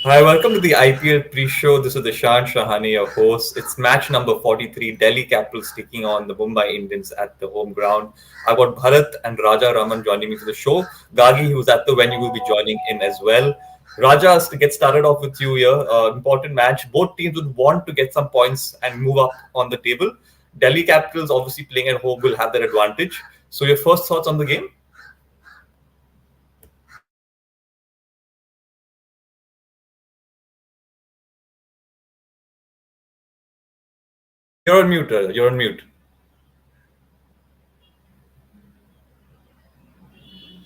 Hi, welcome to the IPL pre-show. This is Ishan Shahani, your host. It's match number 43, Delhi Capitals taking on the Mumbai Indians at the home ground. I've got Bharat and Raja Raman joining me for the show. Gagi, who's at the venue, will be joining in as well. Raja, to get started off with you here, important match. Both teams would want to get some points and move up on the table. Delhi Capitals, obviously playing at home, will have that advantage. So, your first thoughts on the game? You're on mute. You're on mute.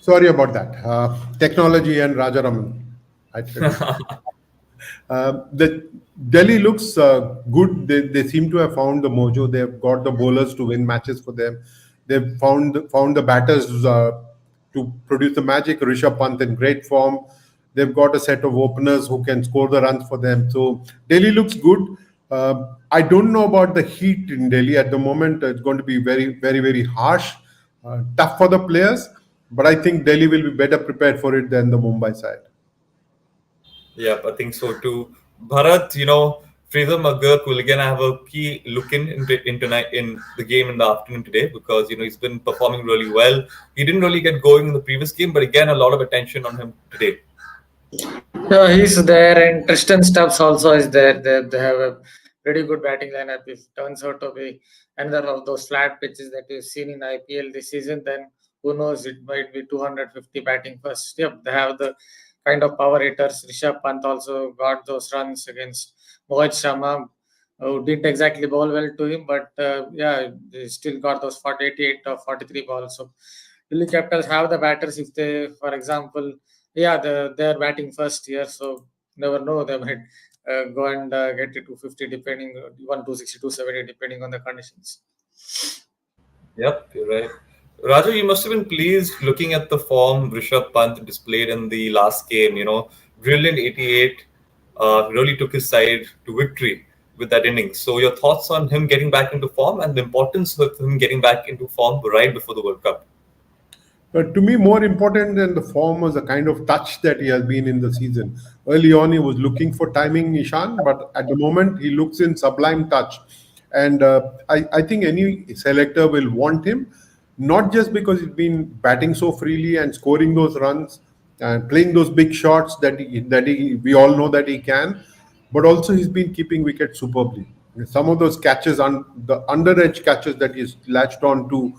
Sorry about that. Technology and Rajaraman. I tell you. The Delhi looks good. They seem to have found the mojo. They've got the bowlers to win matches for them. They've found the batters to produce the magic. Rishabh Pant in great form. They've got a set of openers who can score the runs for them. So Delhi looks good. I don't know about the heat in Delhi at the moment. It's going to be very, very, very harsh, tough for the players. But I think Delhi will be better prepared for it than the Mumbai side. Yeah, I think so too. Bharat, Fraser McGurk will again have a key look in tonight in the game in the afternoon today because he's been performing really well. He didn't really get going in the previous game, but again a lot of attention on him today. Yeah, he's there, and Tristan Stubbs also is there. They have a pretty good batting lineup. If it turns out to be another of those flat pitches that you've seen in IPL this season, then who knows? It might be 250 batting first. Yep, they have the kind of power hitters. Rishabh Pant also got those runs against Mohit Sharma, who didn't exactly bowl well to him, but yeah, they still got those 88 or 43 balls. So Delhi Capitals have the batters if they, for example, yeah, they're batting first here, so never know. They might go and get to 250 depending, even 260, 270 depending on the conditions. Yep, you're right. Raju, you must have been pleased looking at the form Rishabh Pant displayed in the last game. Brilliant 88, really took his side to victory with that inning. So, your thoughts on him getting back into form and the importance of him getting back into form right before the World Cup? But to me, more important than the form was the kind of touch that he has been in the season. Early on, he was looking for timing, Ishan, but at the moment, he looks in sublime touch. And I think any selector will want him, not just because he's been batting so freely and scoring those runs and playing those big shots that we all know that he can, but also he's been keeping wicket superbly. Some of those catches, the under edge catches that he's latched on to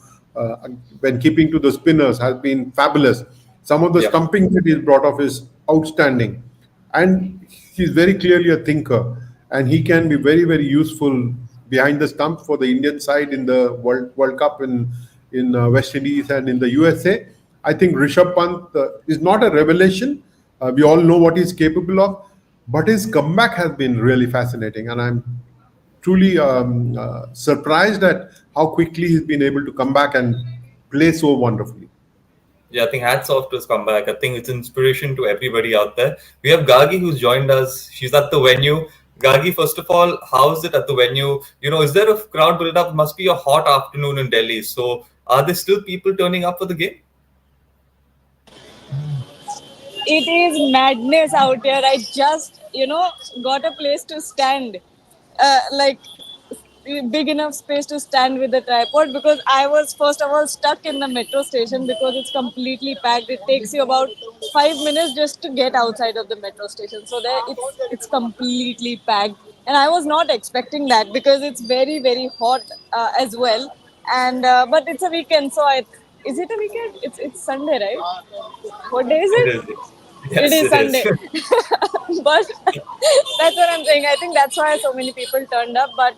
when keeping to the spinners has been fabulous. Some of the Yep. stumping that he's brought off is outstanding. And he's very clearly a thinker. And he can be very, very useful behind the stump for the Indian side in the World Cup in West Indies and in the USA. I think Rishabh Pant is not a revelation. We all know what he's capable of. But his comeback has been really fascinating. And I'm truly surprised at how quickly he's been able to come back and play so wonderfully. Yeah, I think hats off to his comeback. I think it's inspiration to everybody out there. We have Gagi who's joined us. She's at the venue. Gagi, first of all, how's it at the venue? Is there a crowd build up? Must be a hot afternoon in Delhi. So, are there still people turning up for the game? It is madness out here. I just, got a place to stand, like big enough space to stand with the tripod because I was first of all stuck in the metro station because it's completely packed. It takes you about 5 minutes just to get outside of the metro station. So there, it's completely packed, and I was not expecting that because it's very very hot as well. And but it's a weekend, so is it a weekend? It's Sunday, right? What day is It it? is. It Yes, is it is. Sunday. But that's what I'm saying. I think that's why so many people turned up. But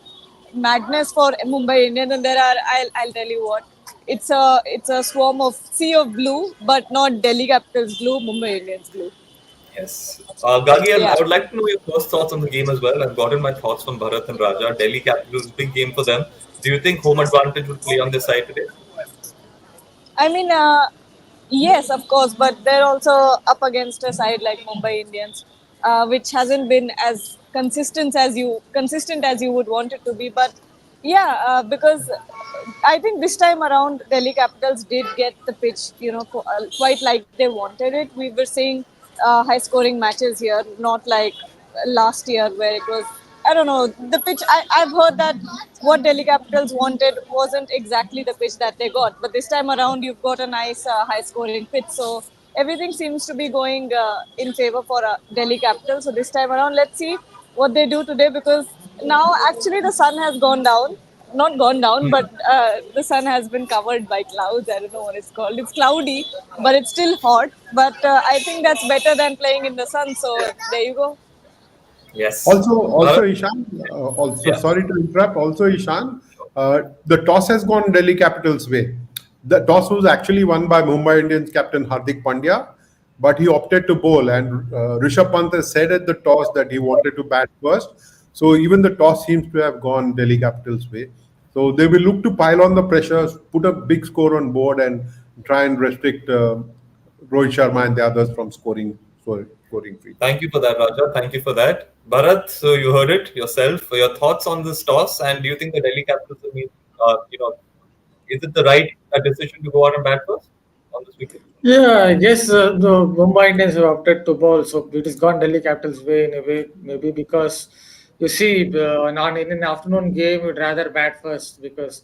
madness for Mumbai Indians, and there are. I'll tell you what. It's a swarm of sea of blue, but not Delhi Capitals blue, Mumbai Indians blue. Yes. Gagi, I Yeah. would like to know your first thoughts on the game as well. I've gotten my thoughts from Bharat and Raja. Delhi Capitals, big game for them. Do you think home advantage will play on their side today? I mean, yes, of course, but they're also up against a side like Mumbai Indians, which hasn't been as consistent as you would want it to be. But yeah, because I think this time around Delhi Capitals did get the pitch, quite like they wanted it. We were seeing high scoring matches here, not like last year where it was. I don't know the pitch. I've heard that what Delhi Capitals wanted wasn't exactly the pitch that they got, but this time around you've got a nice high scoring pitch. So everything seems to be going in favor for Delhi Capitals. So this time around, let's see what they do today because now actually the sun has gone down. Not gone down, but the sun has been covered by clouds. I don't know what it's called. It's cloudy, but it's still hot. But I think that's better than playing in the sun. So there you go. Yes. Also, Bharat? Ishan. Also, Yeah. sorry to interrupt. Also, Ishan. The toss has gone Delhi Capitals' way. The toss was actually won by Mumbai Indians captain Hardik Pandya, but he opted to bowl. And Rishabh Pant has said at the toss that he wanted to bat first. So even the toss seems to have gone Delhi Capitals' way. So they will look to pile on the pressure, put a big score on board, and try and restrict Rohit Sharma and the others from scoring free. Thank you for that, Raja. Thank you for that. Bharat, so you heard it yourself. Your thoughts on this toss, and do you think the Delhi Capitals will be, is it the right decision to go out and bat first on this weekend? Yeah, I guess the Mumbai Indians have opted to bowl, so it has gone Delhi Capitals' way in a way, maybe because you see, in an afternoon game, you'd rather bat first because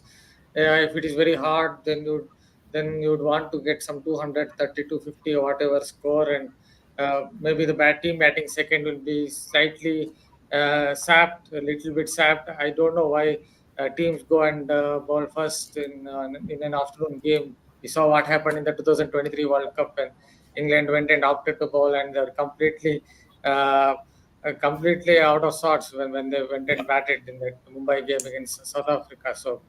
if it is very hard, then you'd want to get some 200, 30, 250 or whatever score, and maybe the team batting second will be slightly sapped, a little bit sapped. I don't know why teams go and bowl first in an afternoon game. We saw what happened in the 2023 World Cup when England went and opted to bowl and they're completely out of sorts when they went and batted in the Mumbai game against South Africa. So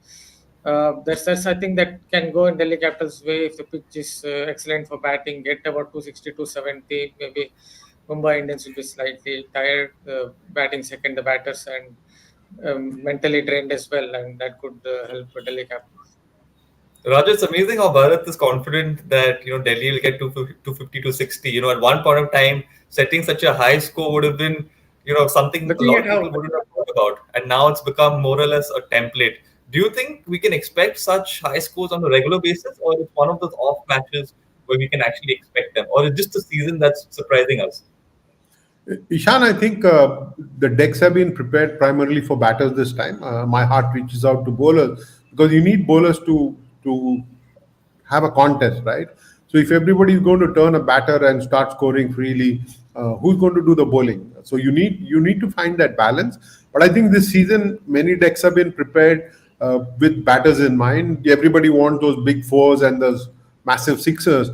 that's I think that can go in Delhi Capitals' way if the pitch is excellent for batting. Get about 260, 270. Maybe Mumbai Indians will be slightly tired batting second, the batters, and mentally drained as well, and that could help Delhi Capitals. Raja, it's amazing how Bharat is confident that Delhi will get 250, 260. At one point of time, setting such a high score would have been something a Looking lot at of people how wouldn't have thought about, and now it's become more or less a template. Do you think we can expect such high scores on a regular basis, or it's one of those off matches where we can actually expect them, or it's just a season that's surprising us? Ishan, I think the decks have been prepared primarily for batters this time. My heart reaches out to bowlers because you need bowlers to have a contest, right? So if everybody is going to turn a batter and start scoring freely, who's going to do the bowling? So you need to find that balance. But I think this season many decks have been prepared with batters in mind. Everybody wants those big fours and those massive sixers.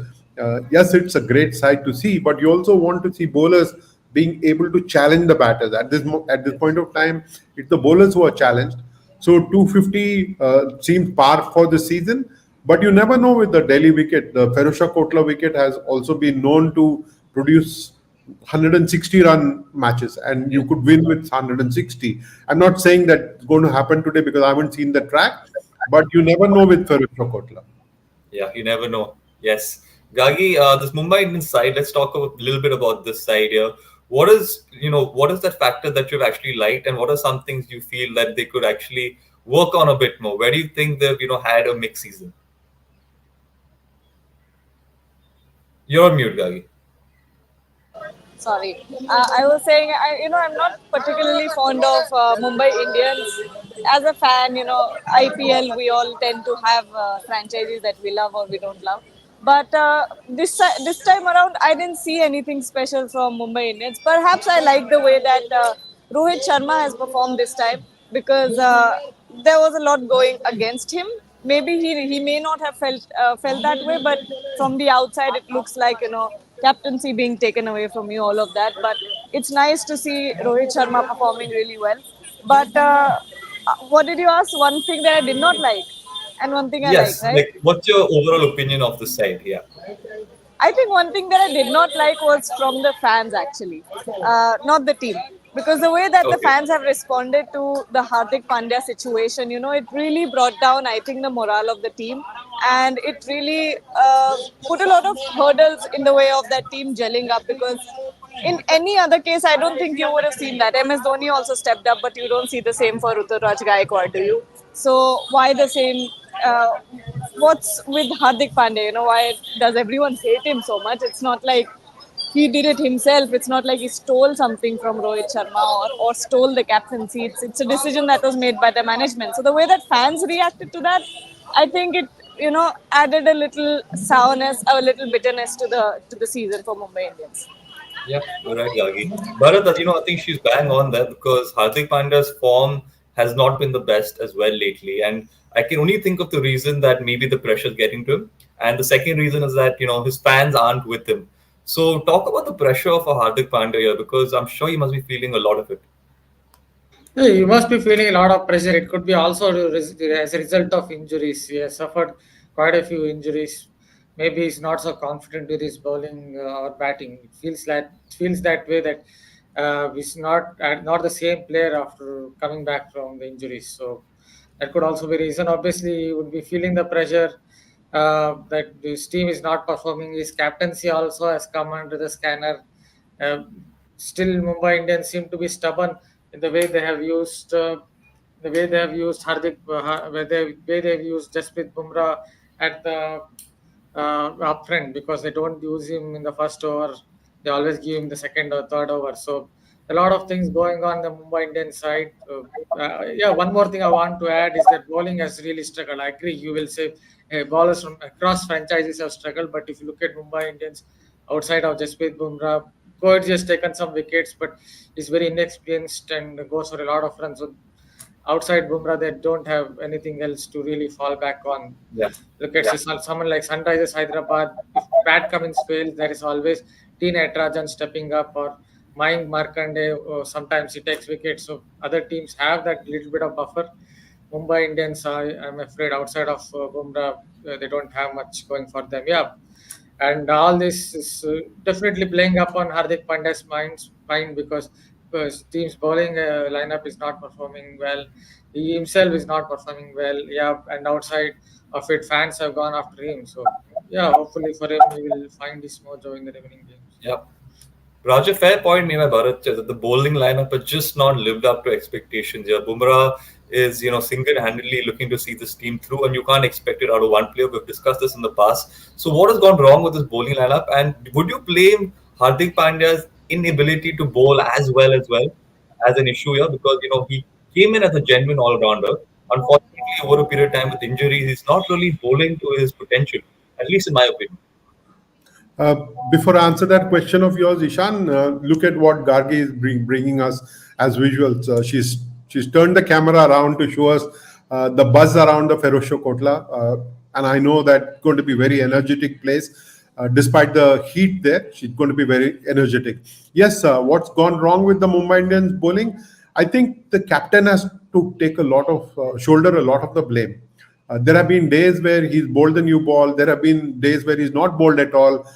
Yes, it's a great sight to see, but you also want to see bowlers being able to challenge the batters. At this point of time, it's the bowlers who are challenged. So 250 seems par for the season, but you never know with the Delhi wicket. The Ferusha Kotla wicket has also been known to produce 160 run matches, and you could win with 160. I'm not saying that it's going to happen today because I haven't seen the track, but you never know with Ferusha Kotla. Yeah, you never know. Yes. Gagi, this Mumbai Indians side, let's talk a little bit about this side here. What is that factor that you've actually liked, and what are some things you feel that they could actually work on a bit more? Where do you think they've had a mixed season? You're on mute, Gagi. Sorry, I was saying, I'm not particularly fond of Mumbai Indians. As a fan, IPL, we all tend to have franchises that we love or we don't love. But this time around, I didn't see anything special from Mumbai Indians. Perhaps I like the way that Rohit Sharma has performed this time because there was a lot going against him. Maybe he may not have felt that way, but from the outside it looks like captaincy being taken away from you, all of that. But it's nice to see Rohit Sharma performing really well. But what did you ask? One thing that I did not like, and one thing I like, Yes. right? Like, what's your overall opinion of this side? Yeah. I think one thing that I did not like was from the fans actually, not the team. Because the way that the Okay. fans have responded to the Hardik Pandya situation, it really brought down, I think, the morale of the team. And it really put a lot of hurdles in the way of that team gelling up. Because in any other case, I don't think you would have seen that. MS Dhoni also stepped up, but you don't see the same for Ruturaj Gaikwad, do you? So why the same? What's with Hardik Pandya? Why does everyone hate him so much? It's not like he did it himself. It's not like he stole something from Rohit Sharma or stole the captaincy. It's a decision that was made by the management. So the way that fans reacted to that, I think it added a little sourness, a little bitterness to the season for Mumbai Indians. Yeah, you're right, Yagi. Bharat, I think she's bang on there because Hardik Pandya's form has not been the best as well lately. And I can only think of the reason that maybe the pressure's getting to him. And the second reason is that, his fans aren't with him. So talk about the pressure for Hardik Pandya here because I'm sure he must be feeling a lot of it. Yeah, you must be feeling a lot of pressure. It could be also as a result of injuries. He has suffered quite a few injuries. Maybe he's not so confident with his bowling or batting. It feels that way that he's not the same player after coming back from the injuries. So that could also be reason. Obviously, he would be feeling the pressure that his team is not performing. His captaincy also has come under the scanner. Uh, Still, Mumbai Indians seem to be stubborn in the way they have used Hardik, way they've used Jasprit Bumrah at the up front because they don't use him in the first over. They always give him the second or third over. So a lot of things going on the Mumbai Indian side. Yeah, one more thing I want to add is that bowling has really struggled. I agree. You will say bowlers from across franchises have struggled, but if you look at Mumbai Indians outside of Jasprit Bumrah, Coach has taken some wickets, but he's very inexperienced and goes for a lot of runs. So outside Bumrah, they don't have anything else to really fall back on. Yeah. Look at someone like Sunrisers Hyderabad. If Pat Cummins fails, there is always T. Natarajan stepping up or Mayank Markande. Sometimes he takes wickets. So other teams have that little bit of buffer. Mumbai Indians, I'm afraid, outside of Bumrah, they don't have much going for them. Yeah. And all this is definitely playing up on Hardik Pandya's mind because team's bowling lineup is not performing well. He himself is not performing well. Yeah, and outside of it, fans have gone after him. So yeah, hopefully for him, he will find his mojo in the remaining games. Yeah. Raja, fair point made by Bharat that the bowling lineup has just not lived up to expectations here. Bumrah is, single-handedly looking to see this team through, and you can't expect it out of one player. We've discussed this in the past. So, what has gone wrong with this bowling lineup? And would you blame Hardik Pandya's inability to bowl as well as an issue here? Because he came in as a genuine all-rounder. Unfortunately, over a period of time with injuries, he's not really bowling to his potential, at least in my opinion. Before I answer that question of yours, Ishan, look at what Gargi is bringing us as visuals. She's turned the camera around to show us the buzz around the Feroccio Kotla. And I know that's going to be a very energetic place. Despite the heat there, she's going to be very energetic. Yes, what's gone wrong with the Mumbai Indians bowling? I think the captain has to take shoulder a lot of the blame. There have been days where he's bowled the new ball. There have been days where he's not bowled at all.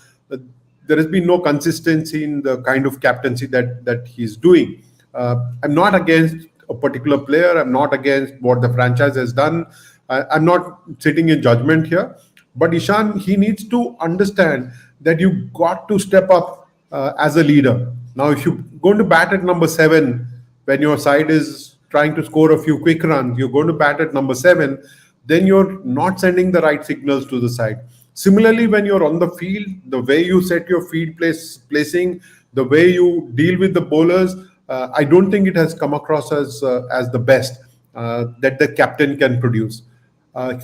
There has been no consistency in the kind of captaincy that he's doing. I'm not against a particular player. I'm not against what the franchise has done. I'm not sitting in judgment here. But Ishan, he needs to understand that you got to step up as a leader. Now, if you're going to bat at number 7, when your side is trying to score a few quick runs, you're going to bat at number 7, then you're not sending the right signals to the side. Similarly, when you're on the field, the way you set your field placing, the way you deal with the bowlers, I don't think it has come across as the best that the captain can produce.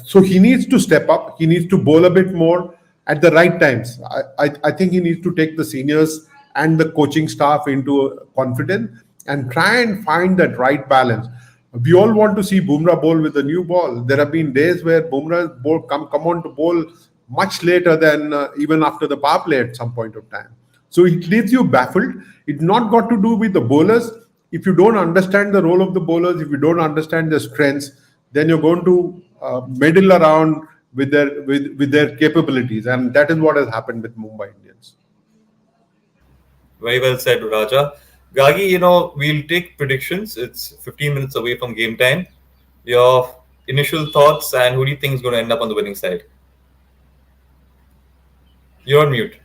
So he needs to step up. He needs to bowl a bit more at the right times. I think he needs to take the seniors and the coaching staff into confidence and try and find that right balance. We all want to see Bumrah bowl with a new ball. There have been days where Bumrah come on to bowl much later than even after the power play at some point of time. So it leaves you baffled. It's not got to do with the bowlers. If you don't understand the role of the bowlers, if you don't understand their strengths, then you're going to meddle around with their capabilities, and that is what has happened with Mumbai Indians. Very well said, Raja. Gagi, we'll take predictions. It's 15 minutes away from game time. Your initial thoughts and who do you think is going to end up on the winning side? You're on mute.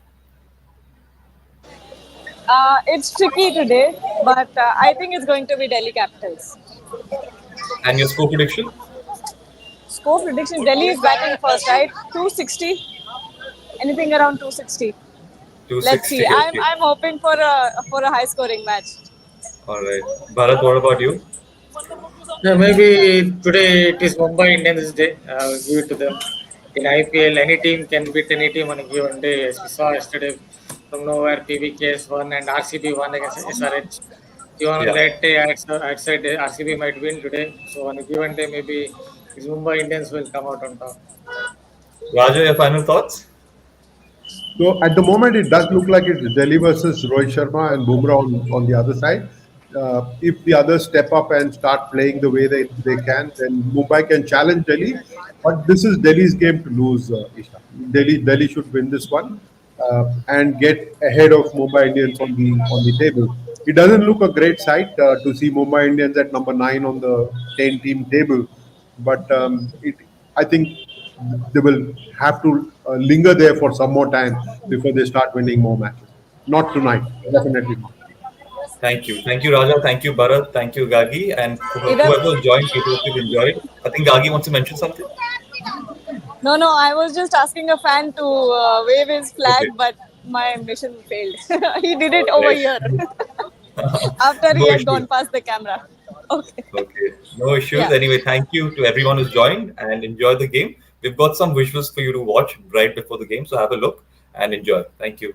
It's tricky today, but I think it's going to be Delhi Capitals. And your score prediction? Score prediction, Delhi is batting first, right? 260. Anything around 260. Let's see. 260. Okay. I'm hoping for a high scoring match. All right. Bharat, what about you? Yeah, maybe today it is Mumbai Indians Day. I'll give it to them. In IPL, any team can beat any team on a given day. As we saw yesterday, from nowhere, PBKS won and RCB won against SRH. Even on Yeah. that day, I'd say the RCB might win today. So on a given day, maybe these Mumbai Indians will come out on top. Raja, your final thoughts? So at the moment, it does look like it's Delhi versus Rohit Sharma and Bumrah on the other side. If the others step up and start playing the way they can, then Mumbai can challenge Delhi. But this is Delhi's game to lose, Isha. Delhi should win this one and get ahead of Mumbai Indians on the table. It doesn't look a great sight to see Mumbai Indians at number 9 on the 10-team table, but I think they will have to linger there for some more time before they start winning more matches. Not tonight, definitely not. Thank you. Thank you, Raja. Thank you, Bharat. Thank you, Gagi. And Either whoever joined, we hope you've enjoyed. I think Gagi wants to mention something. no, I was just asking a fan to wave his flag, Okay. but my mission failed. He did it All over right. here after he No had issues. gone past the camera. Okay. Okay. No issues. Yeah. Anyway, thank you to everyone who's joined and enjoy the game. We've got some visuals for you to watch right before the game, so have a look and enjoy. Thank you.